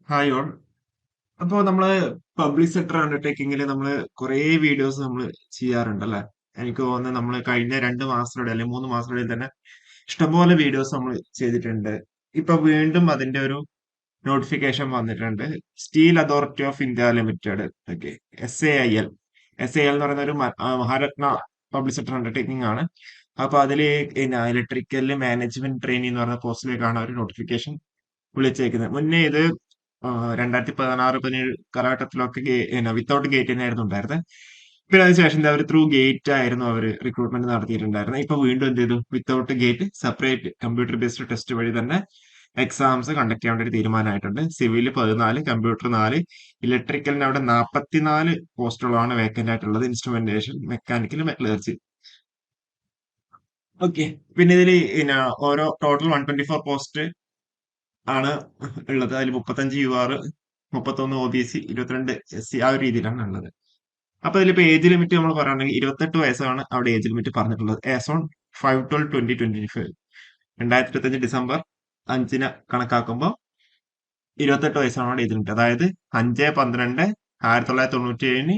Hi all. അപ്പോൾ നമ്മള് public sector അണ്ടർടേക്കിങ്ങിൽ നമ്മൾ കുറേ വീഡിയോസ് നമ്മൾ ചെയ്യാറുണ്ടല്ലേ? എനിക്ക് തോന്നുന്നത് നമ്മൾ കഴിഞ്ഞ 2 മാസത്തിനിടെ അല്ലെങ്കിൽ 3 മാസത്തിനിടയിൽ തന്നെ ഇഷ്ടംപോലെ വീഡിയോസ് നമ്മൾ ചെയ്തിട്ടുണ്ട്. ഇപ്പൊ വീണ്ടും അതിന്റെ ഒരു നോട്ടിഫിക്കേഷൻ വന്നിട്ടുണ്ട്. Steel authority of India limited, okay, SAIL. SAIL എന്ന് പറയുന്ന ഒരു മഹാരത്ന പബ്ലിക് സെക്ടർ അണ്ടർടേക്കിംഗ് ആണ്. അപ്പൊ അതില് ഇലക്ട്രിക്കൽ മാനേജ്മെന്റ് ട്രെയിനി എന്ന് പറയുന്ന പോസ്റ്റിലേക്കാണ് ഒരു നോട്ടിഫിക്കേഷൻ വിളിച്ചേക്കുന്നത്. മുന്നേ ഇത് 2016-17 കാലഘട്ടത്തിലൊക്കെ വിത്തൗട്ട് ഗേറ്റ് തന്നെയായിരുന്നു ഉണ്ടായിരുന്നത്. പിന്നെ അതിനുശേഷം അവർ ത്രൂ ഗേറ്റ് ആയിരുന്നു അവർ റിക്രൂട്ട്മെന്റ് നടത്തിയിട്ടുണ്ടായിരുന്നത്. ഇപ്പൊ വീണ്ടും എന്ത് ചെയ്തു, without gate separate computer based test വഴി തന്നെ എക്സാംസ് കണ്ടക്ട് ചെയ്യേണ്ട ഒരു തീരുമാനമായിട്ടുണ്ട്. സിവിൽ 14, കമ്പ്യൂട്ടർ 4, ഇലക്ട്രിക്കലിന് അവിടെ 44 പോസ്റ്റുകളാണ് വേക്കന്റ് ആയിട്ടുള്ളത്. Instrumentation, mechanical, metallurgy. ഓക്കെ. പിന്നെ ഇതിൽ ഓരോ ടോട്ടൽ 124 പോസ്റ്റ് ആണ് ഉള്ളത്. അതിൽ 35 UR, 31 OBC, 22 SC, ആ ഒരു രീതിയിലാണ് ഉള്ളത്. അപ്പൊ ഇതിലിപ്പോ ഏജ് ലിമിറ്റ് നമ്മൾ പറയുകയാണെങ്കിൽ 28 വയസ്സാണ് അവിടെ ഏജ് ലിമിറ്റ് പറഞ്ഞിട്ടുള്ളത്. ആസ് ഓൺ 5/12/2025, 2025 ഡിസംബർ 5 കണക്കാക്കുമ്പോൾ 28 വയസ്സാണ് അവിടെ ഏജ് ലിമിറ്റ്. അതായത് 5/12/1997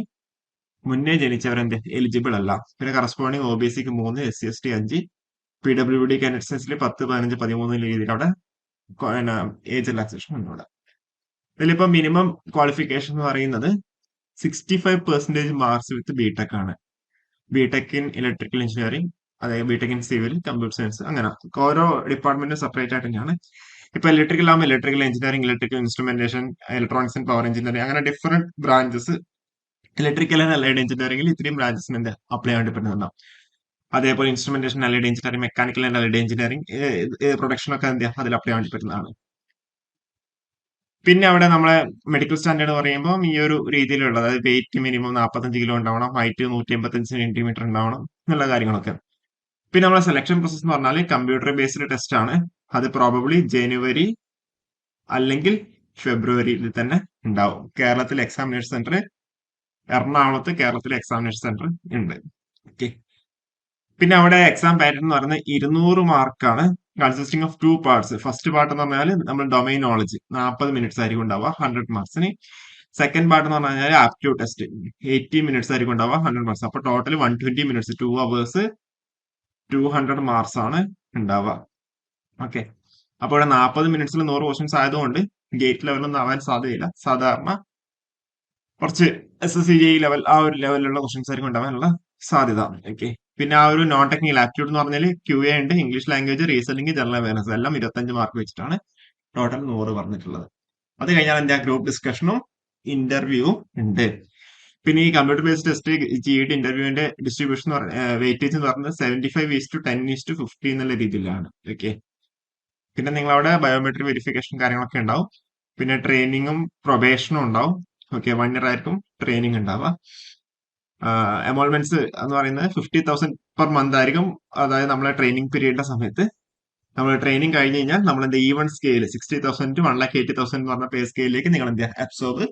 മുന്നേ ജനിച്ചവരെന്ത് എലിജിബിൾ അല്ല. പിന്നെ കറസ്പോണ്ടിങ് OBCക്ക് 3, SC/ST 5, PWD കാൻഡിഡേറ്റ്സിൽ 10, 15, 13 രീതിയിൽ അവിടെ ഏജ് റിലാക്സേഷൻ ഉണ്ട് അവിടെ. ഇതിലിപ്പോ മിനിമം ക്വാളിഫിക്കേഷൻ എന്ന് പറയുന്നത് 65% മാർക്സ് വിത്ത് ബിടെക് ആണ്. ബിടെക് ഇൻ ഇലക്ട്രിക്കൽ എഞ്ചിനീയറിംഗ്, അതായത് B Tech in civil, computer science, അങ്ങനെ ഓരോ ഡിപ്പാർട്ട്മെന്റും സെപ്പറേറ്റ് ആയിട്ട് തന്നെയാണ്. ഇപ്പൊ ഇലക്ട്രിക്കൽ ആകുമ്പോൾ electrical engineering, electrical instrumentation, electronics and power engineering, അങ്ങനെ different branches. Electrical and allied എഞ്ചിനീയറിംഗിൽ ഇത്രയും ബ്രാഞ്ചസിന് എന്ത് അപ്ലൈ ചെയ്യാൻ പറ്റുന്നുണ്ടാവും. അതേപോലെ instrumentation, allied engineering, mechanical and allied engineering, production ഒക്കെ എന്ത് അതിൽ അപ്ലൈ ചെയ്യാൻ പറ്റുന്നതാണ്. പിന്നെ അവിടെ നമ്മളെ മെഡിക്കൽ സ്റ്റാൻഡേർഡ് പറയുമ്പോൾ ഈ ഒരു രീതിയിലുള്ള, അതായത് വെയിറ്റ് മിനിമം 45 കിലോ ഉണ്ടാവണം, ഹൈറ്റ് 185 സെന്റിമീറ്റർ ഉണ്ടാവണം എന്നുള്ള കാര്യങ്ങളൊക്കെ. പിന്നെ നമ്മളെ സെലക്ഷൻ പ്രോസസ് എന്ന് പറഞ്ഞാൽ കമ്പ്യൂട്ടർ ബേസ്ഡ് ടെസ്റ്റ് ആണ്. അത് പ്രോബബ്ലി ജനുവരി അല്ലെങ്കിൽ ഫെബ്രുവരിയിൽ തന്നെ ഉണ്ടാവും. കേരളത്തിൽ എക്സാമിനേഷൻ സെന്റർ, എറണാകുളത്ത് കേരളത്തിൽ എക്സാമിനേഷൻ സെന്റർ ഉണ്ട്. ഓക്കെ. പിന്നെ അവിടെ എക്സാം പാറ്റേൺ എന്ന് പറയുന്നത് 200 മാർക്കാണ്, consisting of 2 parts. First part എന്ന് പറഞ്ഞാൽ നമ്മൾ ഡൊമൈൻ നോളജ് 40 മിനിറ്റ്സ് ആയിരിക്കും ഉണ്ടാവുക, 100 മാർക്സിന്. സെക്കൻഡ് പാർട്ട് എന്ന് പറഞ്ഞാൽ ആപ്റ്റ്യൂഡ് ടെസ്റ്റ് 80 മിനിറ്റ്സ് ആയിരിക്കും ഉണ്ടാവുക, 100 മാർക്സ്. അപ്പൊ ടോട്ടൽ 120 മിനിറ്റ്സ്, 2 അവേഴ്സ്, 200 മാർക്സ് ആണ് ഉണ്ടാവുക. ഓക്കെ. അപ്പോൾ ഇവിടെ 40 മിനിറ്റ്സിൽ 100 ക്വസ്റ്റ്യൻസ് ആയതുകൊണ്ട് ഗേറ്റ് ലെവലൊന്നും ആവാൻ സാധ്യതയില്ല. സാധാരണ കുറച്ച് SSCGI ലെവൽ, ആ ഒരു ലെവലിലുള്ള ക്വസ്റ്റ്യൻസ് ആയിരിക്കും ഉണ്ടാവാനുള്ള സാധ്യത. ഓക്കെ. പിന്നെ ആ ഒരു നോൺ ടെക്നിക്കൽ ആപ്റ്റ്യൂഡ് എന്ന് പറഞ്ഞാൽ QA ഉണ്ട്, English language, reasoning, general awareness, എല്ലാം 25 മാർക്ക് വെച്ചിട്ടാണ് ടോട്ടൽ 100 പറഞ്ഞിട്ടുള്ളത്. അത് കഴിഞ്ഞാൽ എന്താ, ഗ്രൂപ്പ് ഡിസ്കഷനും ഇന്റർവ്യൂവും ഉണ്ട്. പിന്നെ ഈ കമ്പ്യൂട്ടർ ബേസ്ഡ് ടെസ്റ്റ് GED ഇന്റർവ്യൂവിന്റെ ഡിസ്ട്രിബ്യൂഷൻ വെയിറ്റേജ് എന്ന് പറയുന്നത് 75:10:50 എന്നുള്ള രീതിയിലാണ്. ഓക്കെ. പിന്നെ നിങ്ങൾ അവിടെ ബയോമെട്രിക് വെരിഫിക്കേഷൻ കാര്യങ്ങളൊക്കെ ഉണ്ടാവും. പിന്നെ ട്രെയിനിങ്ങും പ്രൊബേഷനും ഉണ്ടാവും. ഓക്കെ. 1 ഇയർ ആയിരിക്കും ട്രെയിനിങ് ഉണ്ടാവുക. എമോൾമെന്റ്സ് എന്ന് പറയുന്നത് 50,000 പെർ മന്ത് ആയിരിക്കും. അതായത് നമ്മളെ ട്രെയിനിങ് പീരീഡിന്റെ സമയത്ത് നമ്മൾ ട്രെയിനിങ് കഴിഞ്ഞ് കഴിഞ്ഞാൽ നമ്മൾ എന്ത് ഈവൺ സ്കെയിൽ 60,000 to 1,80,000 എന്ന് പറഞ്ഞ പേ സ്കെയിലേക്ക് നിങ്ങൾ എന്ത് അബ്സോർബ്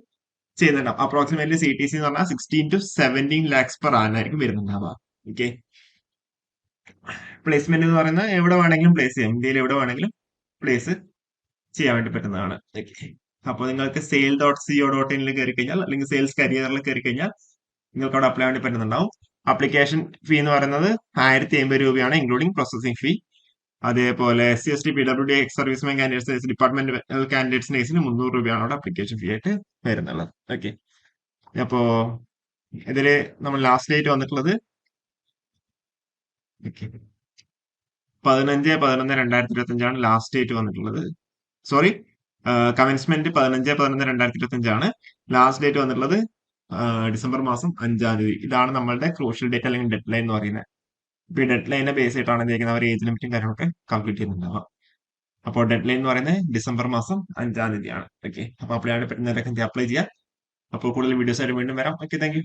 ചെയ്യുന്നുണ്ടാവും. അപ്രോക്സിമേറ്റ്ലി CTC എന്ന് പറഞ്ഞാൽ 16 to 17 lakhs per annum ആയിരിക്കും വരുന്നുണ്ടാവുക. ഓക്കെ. പ്ലേസ്മെന്റ് എന്ന് പറയുന്നത് എവിടെ വേണമെങ്കിലും പ്ലേസ് ചെയ്യാം, ഇന്ത്യയിൽ എവിടെ വേണമെങ്കിലും പ്ലേസ് ചെയ്യാൻ വേണ്ടി പറ്റുന്നതാണ്. ഓക്കെ. അപ്പോൾ നിങ്ങൾക്ക് sale.co.in കയറി കഴിഞ്ഞാൽ, അല്ലെങ്കിൽ സെയിൽസ് കരിയറിൽ കയറി കഴിഞ്ഞാൽ നിങ്ങൾക്ക് അവിടെ അപ്ലൈ വേണ്ടി പറ്റുന്നുണ്ടാവും. അപ്ലിക്കേഷൻ ഫീ എന്ന് പറയുന്നത് 1,050 രൂപയാണ്, ഇൻക്ലൂഡിംഗ് പ്രോസസിംഗ് ഫീ. അതേപോലെ SC/ST, PWD, ex serviceman candidates, department കാൻഡിഡേറ്റ്സിന് 300 രൂപയാണ് അവിടെ അപ്ലിക്കേഷൻ ഫീ ആയിട്ട് വരുന്നുള്ളത്. ഓക്കെ. അപ്പോ ഇതില് നമ്മൾ ലാസ്റ്റ് ഡേറ്റ് വന്നിട്ടുള്ളത് 15/11/2025 ലാസ്റ്റ് ഡേറ്റ് വന്നിട്ടുള്ളത്. Sorry, commencement 15/11/2025. ലാസ്റ്റ് ഡേറ്റ് വന്നിട്ടുള്ളത് ഡിസംബർ മാസം 5-ാം തീയതി. ഇതാണ് നമ്മളുടെ ക്രൂഷ്യൽ ഡേറ്റ് അല്ലെങ്കിൽ ഡെഡ് ലൈൻ എന്ന് പറയുന്നത്. ഇപ്പൊ ഈ ഡെഡ് ലൈനെ ബേസ് ചെയ്തിട്ടാണ് എന്തെങ്കിലും അവർ ഏജ് ലിമിറ്റും കാര്യങ്ങളൊക്കെ കംപ്ലീറ്റ് ചെയ്യുന്നുണ്ടാവുക. അപ്പോൾ ഡെഡ് ലൈൻ എന്ന് പറയുന്നത് ഡിസംബർ മാസം 5-ാം തീയതിയാണ്. ഓക്കെ. അപ്പൊ അപ്ലൈ ചെയ്യാൻ പറ്റുന്നവരൊക്കെ അപ്ലൈ ചെയ്യാം. അപ്പോൾ കൂടുതൽ വീഡിയോസ് ആയിട്ട് വീണ്ടും വരാം. Okay, thank you.